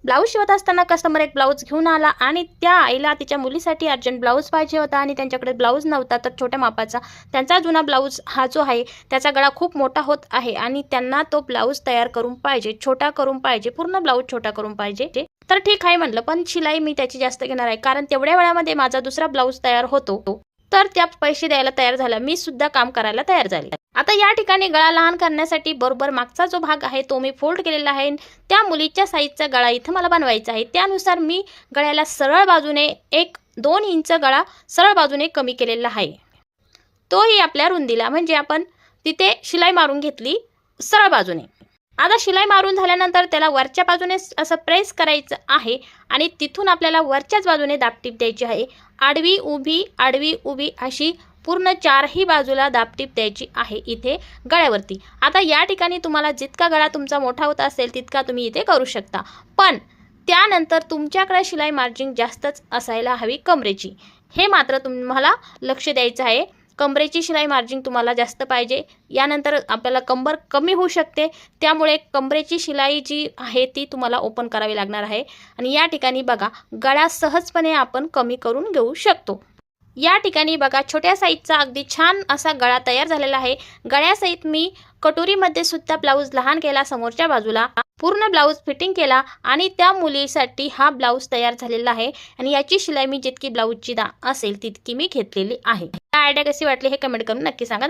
Blouse शिवत असताना customer एक ब्लाऊज घेऊन आला आणि त्या आईला तिच्या मुलीसाठी अर्जंट ब्लाऊज पाहिजे होता आणि त्यांच्याकडे ब्लाऊज नव्हता, तर छोट्या मापाचा त्यांचा जुना ब्लाऊज हा जो आहे त्याचा गळा खूप मोठा होत आहे आणि त्यांना तो ब्लाऊज तयार करून पाहिजे, छोटा करून पाहिजे, पूर्ण ब्लाऊज छोटा करून पाहिजे। तर ठीक आहे म्हटलं, पण शिलाई मी त्याची जास्त घेणार आहे कारण तेवढ्या वेळामध्ये माझा दुसरा ब्लाऊज तयार होतो। तर त्या पैसे द्यायला तयार झाला, मी सुद्धा काम करायला तयार झाले। आता या ठिकाणी गळा लहान करण्यासाठी बरोबर मागचा जो भाग आहे तो मी फोल्ड केलेला आहे। त्या मुलीच्या साईजचा गळा इथं मला बनवायचा आहे, त्यानुसार मी गळ्याला सरळ बाजूने 1-2 इंच गळा सरळ बाजूने कमी केलेला आहे, तोही आपल्या रुंदीला, म्हणजे आपण तिथे शिलाई मारून घेतली सरळ बाजूने। आता शिलाई मारून झाल्यानंतर त्याला वरच्या बाजूने असं प्रेस करायचं आहे आणि तिथून आपल्याला वरच्याच बाजूने दाबटीप द्यायची आहे। आडवी उभी अशी पूर्ण 4ही बाजूला दाबटीप द्यायची आहे इथे गळ्यावरती। आता या ठिकाणी तुम्हाला जितका गळा तुमचा मोठा होत असेल तितका तुम्ही इथे करू शकता, पण त्यानंतर तुमच्याकडे शिलाई मार्जिन जास्तच असायला हवी कमरेची, हे मात्र तुम्हाला लक्ष द्यायचं आहे। कमरेची शिलाई मार्जिन तुम्हाला जास्त पाहिजे, यानंतर आपल्याला कंबर कमी होऊ शकते, त्यामुळे कमरेची शिलाई जी आहे ती तुम्हाला ओपन करावी लागणार आहे। आणि या ठिकाणी बघा गळा सहजपणे आपण कमी करून घेऊ शकतो। या ठिकाणी बघा छोट्या साईजचा अगदी छान असा गळा तयार झालेला आहे। गळ्यासहित मी कटोरीमध्ये सुद्धा ब्लाऊज लहान केला, समोरच्या बाजूला पूर्ण ब्लाऊज फिटिंग केला आणि त्या मुलीसाठी हा ब्लाऊज तयार झालेला आहे आणि याची शिलाई मी जितकी ब्लाऊजची असेल तितकी मी घेतलेली आहे। आयडिया कशी वाटली हे कमेंट करून नक्की सांगा।